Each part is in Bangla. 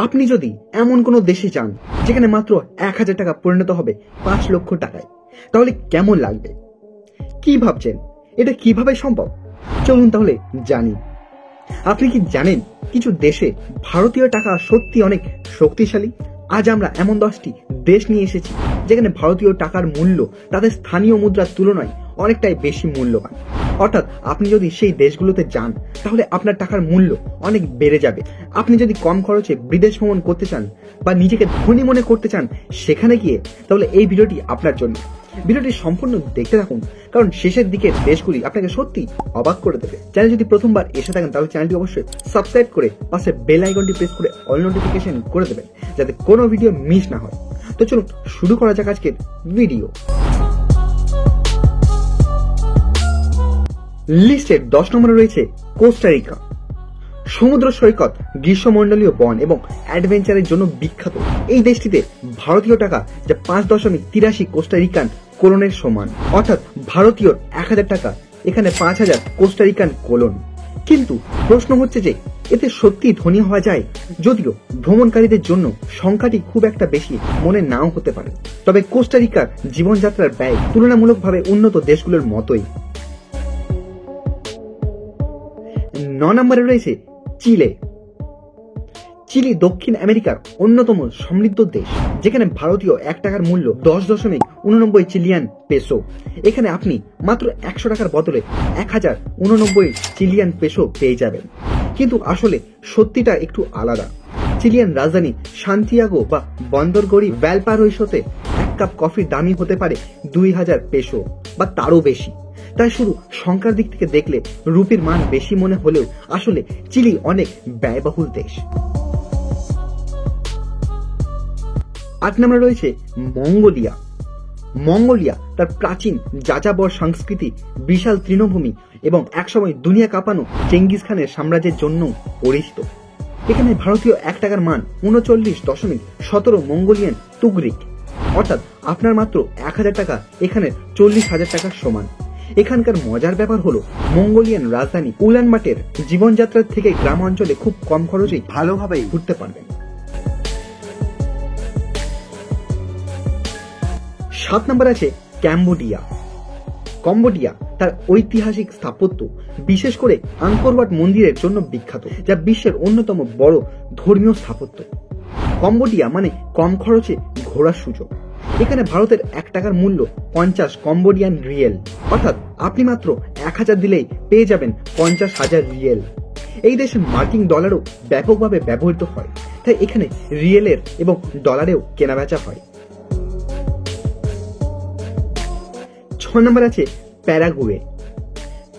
আপনি যদি এমন কোনো দেশে যান যেখানে মাত্র 1000 টাকা পরিণত হবে 5 লক্ষ টাকায়, তাহলে কেমন লাগবে? কি ভাবছেন, এটা কিভাবে সম্ভব? চলুন তাহলে জানি। আপনি কি জানেন কিছু দেশে ভারতীয় টাকা সত্যি অনেক শক্তিশালী? আজ আমরা এমন 10টি দেশ নিয়ে এসেছি যেখানে ভারতীয় টাকার মূল্য তাদের স্থানীয় মুদ্রার তুলনায় অনেকটাই বেশি মূল্যবান। অর্থাৎ আপনি যদি সেই দেশগুলোতে যান তাহলে আপনার টাকার মূল্য অনেক বেড়ে যাবে। আপনি যদি কম খরচে বিদেশ ভ্রমণ করতে চান বা নিজেকে ধনী মনে করতে চান সেখানে গিয়ে, তাহলে এই ভিডিওটি আপনার জন্য। ভিডিওটি সম্পূর্ণ দেখতে থাকুন, কারণ শেষের দিকে দেশগুলি আপনাকে সত্যি অবাক করে দেবে। চ্যানেল যদি প্রথমবার এসে থাকেন তাহলে চ্যানেলটি অবশ্যই সাবস্ক্রাইব করে পাশে বেল আইকনটি প্রেস করে অল নোটিফিকেশন করে দেবেন, যাতে কোনো ভিডিও মিস না হয়। তো চলুন শুরু করা যাক আজকের ভিডিও। লিস্টের 10 নম্বরে রয়েছে কোস্টারিকা। সমুদ্র সৈকত, গ্রীষ্মমণ্ডলীয় বন এবং অ্যাডভেঞ্চারের জন্য বিখ্যাত এই দেশটিতে ভারতীয় টাকা যা 5.83 কোস্টারিকান কোলনের সমান, অর্থাৎ ভারতীয় 1000 টাকা এখানে 5000 কোস্টারিকান কোলন। কিন্তু প্রশ্ন হচ্ছে যে এতে সত্যি ধনী হওয়া যায়? যদিও ভ্রমণকারীদের জন্য সংখ্যাটি খুব একটা বেশি মনে নাও হতে পারে, তবে কোস্টারিকার জীবনযাত্রার ব্যয় তুলনামূলকভাবে উন্নত দেশগুলোর মতোই। 9 নম্বরে রয়েছে চিলে। চিলি দক্ষিণ আমেরিকার অন্যতম সমৃদ্ধ দেশ, যেখানে ভারতীয় 1 টাকার মূল্য 10.89 চিলিয়ান পেসো। এখানে আপনি মাত্র 100 টাকার বদলে 1089 চিলিয়ান পেসো পেয়ে যাবেন। কিন্তু আসলে সত্যিটা একটু আলাদা। চিলিয়ান রাজধানী সান্তিয়াগো বা বন্দরগড়ি ভ্যালপারাইসোতে 1 কাপ কফির দামই হতে পারে 2000 পেসো বা তারও বেশি। তাই শুধু সংখ্যার দিক থেকে দেখলে রুপির মান বেশি মনে হলেও আসলে চিলি অনেক ব্যয়বহুল দেশ। 8 নম্বরে রয়েছে মঙ্গোলিয়া। মঙ্গোলিয়া তার প্রাচীন যাযাবর সংস্কৃতি, বিশাল তৃণভূমি এবং একসময় দুনিয়া কাঁপানো চেঙ্গিস খানের সাম্রাজ্যের জন্য পরিচিত। এখানে ভারতীয় 1 টাকার মান 39.17 মঙ্গোলিয়ান তুগরিক, অর্থাৎ আপনার মাত্র 1000 টাকা এখানে 40,000 টাকার সমান। এখানকার মজার ব্যাপার হলো মঙ্গোলিয়ান রাজধানী উলানবাটারের জীবনযাত্রার থেকে গ্রাম অঞ্চলে খুব কম খরচেই ভালোভাবে ঘুরতে পারবেন। 7 নম্বর আছে ক্যাম্বোডিয়া। কম্বোডিয়া তার ঐতিহাসিক স্থাপত্য, বিশেষ করে আঙ্কর ওয়াট মন্দিরের জন্য বিখ্যাত, যা বিশ্বের অন্যতম বড় ধর্মীয় স্থাপত্য। কম্বোডিয়া মানে কম খরচে ঘোরার সুযোগ। এখানে ভারতের 1 টাকার মূল্য 50 কম্বোডিয়ান রিয়েল, অর্থাৎ আপনি মাত্র 1000 দিলেই পেয়ে যাবেন 50,000 রিয়েল। এই দেশে মার্কিন ডলারও ব্যাপকভাবে ব্যবহৃত হয়, তাই এখানে রিয়েলের এবং ডলারেও কেনাবেচা হয়। 6 নম্বর আছে প্যারাগুয়ে।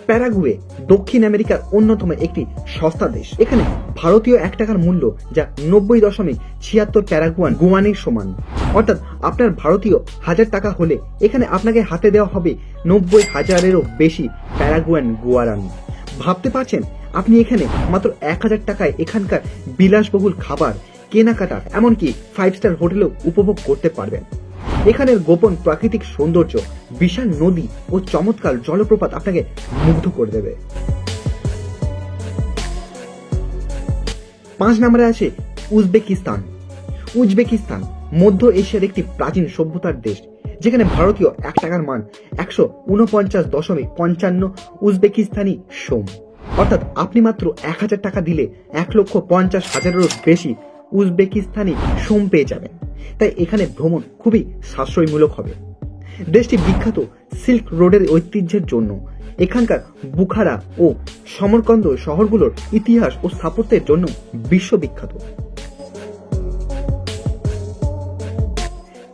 প্যারাগুয়ে দক্ষিণ আমেরিকার অন্যতম একটি সস্তা দেশ। এখানে ভারতীয় 1 টাকার মূল্য যা 90.76 প্যারাগুয়ান গুয়ানের সমান, অর্থাৎ আপনার ভারতীয় 1000 টাকা হলে এখানে আপনাকে হাতে দেওয়া হবে 90,000-এরও বেশি প্যারাগুয়ান গুয়ারান। ভাবতে পারছেন আপনি এখানে মাত্র 1000 টাকায় এখানকার বিলাসবহুল খাবার, কেনাকাটা, এমনকি 5 স্টার হোটেলেও উপভোগ করতে পারবেন। এখানের গোপন প্রাকৃতিক সৌন্দর্য, বিশাল নদী ও চমৎকার জলপ্রপাত আপনাকে মুগ্ধ করে দেবে। 5 নম্বরে আছে উজবেকিস্তান। উজবেকিস্তান মধ্য এশিয়ার একটি প্রাচীন সভ্যতার দেশ, যেখানে ভারতীয় 1 টাকার মান 149.55 উজবেকিস্তানি সোম, অর্থাৎ আপনি মাত্র 1000 টাকা দিলে 1,50,000-এরও বেশি উজবেকিস্তানি সোম পেয়ে যাবেন। তাই এখানে ভ্রমণ খুবই সাশ্রয়মূলক হবে। দেশটি বিখ্যাত সিল্ক রোডের ঐতিহ্যের জন্য। এখানকার বুখারা ও সমরকন্দ শহরগুলোর ইতিহাস ও স্থাপত্যের জন্য বিশ্ববিখ্যাত।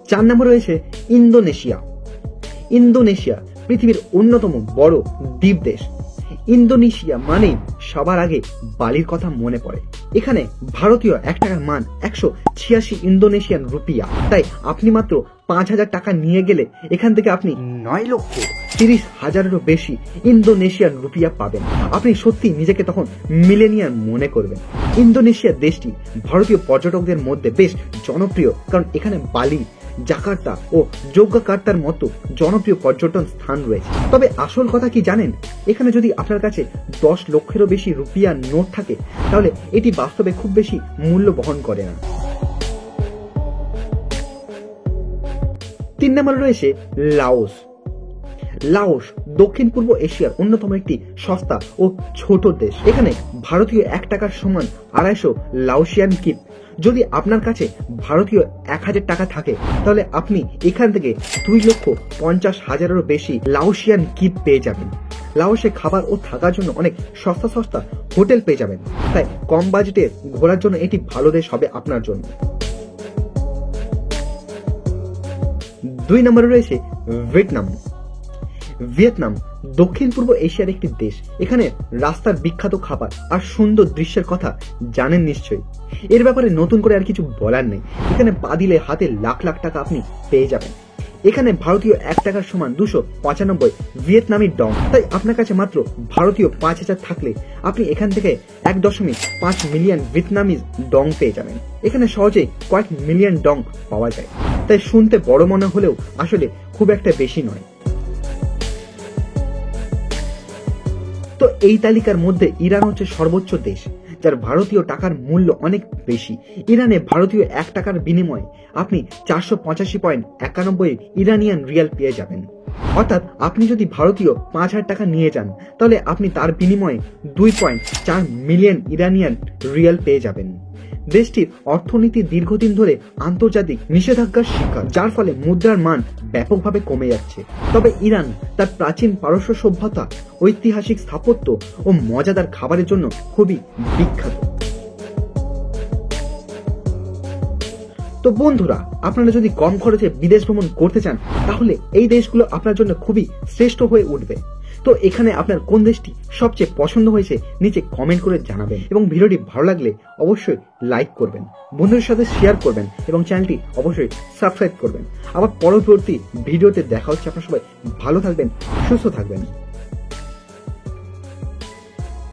4 নম্বরে রয়েছে ইন্দোনেশিয়া। ইন্দোনেশিয়া পৃথিবীর অন্যতম বড় দ্বীপ দেশ। ইন্দোনেশিয়া মানেই সবার আগে বালির কথা মনে পড়ে। এখানে ভারতীয় 1 টাকার মান 186 ইন্দোনেশিয়ান রুপিয়া, তাই আপনি মাত্র 5000 টাকা নিয়ে গেলে এখান থেকে আপনি 9,30,000-এরও বেশি ইন্দোনেশিয়ান রুপিয়া পাবেন। আপনি সত্যি নিজেকে তখন মিলেনিয়ার মনে করবেন। ইন্দোনেশিয়া দেশটি ভারতীয় পর্যটকদের মধ্যে বেশ জনপ্রিয়, কারণ এখানে বালি জাকার্তা ও যোগ্যকার্তার মতো জনপ্রিয় পর্যটন স্থান রয়েছে। তবে আসল কথা কি জানেন, এখানে যদি আপনার কাছে 10 লক্ষেরও বেশি রুপিয়ার নোট থাকে তাহলে এটি বাস্তবে খুব বেশি মূল্য বহন করে না। 3 নম্বরে রয়েছে লাওস। লাওস দক্ষিণ পূর্ব এশিয়ার অন্যতম একটি সস্তা ও ছোট দেশ। এখানে ভারতীয় 1 টাকার সমান 250 লাওসিয়ান কিপ। যদি আপনার কাছে ভারতীয় 1000 টাকা থাকে তাহলে আপনি এখান থেকে 2,50,000-এরও বেশি লাওসিয়ান কিপ পেয়ে যাবেন। লাওসে খাবার ও থাকার জন্য অনেক সস্তা সস্তা হোটেল পেয়ে যাবেন, তাই কম বাজেটে ঘোরার জন্য এটি ভালো দেশ হবে আপনার জন্য। 2 নম্বরে রয়েছে ভিয়েতনাম। ভিয়েতনাম দক্ষিণ পূর্ব এশিয়ার একটি দেশ। এখানে রাস্তার বিখ্যাত খাবার আর সুন্দর দৃশ্যের কথা জানেন নিশ্চয়ই। এর ব্যাপারে নতুন করে আর কিছু বলার নেই। এখানে পা দিলে হাতে লাখ লাখ টাকা আপনি পেয়ে যাবেন। এখানে ভারতীয় 1 টাকার সমান 295 ভিয়েতনামি ডং। তাই আপনার কাছে মাত্র ভারতীয় 5000 থাকলে আপনি এখান থেকে 1.5 মিলিয়ন ভিয়েতনামিজ ডং পেয়ে যাবেন। এখানে সহজেই কয়েক মিলিয়ন ডং পাওয়া যায়, তাই শুনতে বড় মনে হলেও আসলে খুব একটা বেশি নয়। তো এই তালিকার মধ্যে ইরান হচ্ছে সর্বোচ্চ দেশ, যার ভারতীয় টাকার মূল্য অনেক বেশি। ইরানে ভারতীয় 1 টাকার বিনিময়ে আপনি 485.91 ইরানিয়ান রিয়াল পেয়ে যাবেন। অর্থাৎ আপনি যদি ভারতীয় 5000 টাকা নিয়ে যান তাহলে আপনি তার বিনিময়ে 2.4 মিলিয়ন ইরানিয়ান রিয়াল পেয়ে যাবেন। দেশটির অর্থনীতি দীর্ঘদিন ধরে আন্তর্জাতিক নিষেধাজ্ঞার শিকার, যার ফলে মুদ্রার মান ব্যাপকভাবে কমে যাচ্ছে। তবে ইরান তার প্রাচীন পারস্য সভ্যতা, ঐতিহাসিক স্থাপত্য ও মজাদার খাবারের জন্য খুবই বিখ্যাত। তো বন্ধুরা, আপনারা যদি কম খরচে বিদেশ ভ্রমণ করতে চান তাহলে এই দেশগুলো আপনার জন্য খুবই শ্রেষ্ঠ হয়ে উঠবে। তো এখানে আপনার কোন দেশটি সবচেয়ে পছন্দ হয়েছে নিচে কমেন্ট করে জানাবেন, এবং ভিডিওটি ভালো লাগলে অবশ্যই লাইক করবেন, বন্ধুদের সাথে শেয়ার করবেন এবং চ্যানেলটি অবশ্যই সাবস্ক্রাইব করবেন। আবার পরবর্তী ভিডিওতে দেখা হচ্ছে। আপনারা সবাই ভালো থাকবেন, সুস্থ থাকবেন।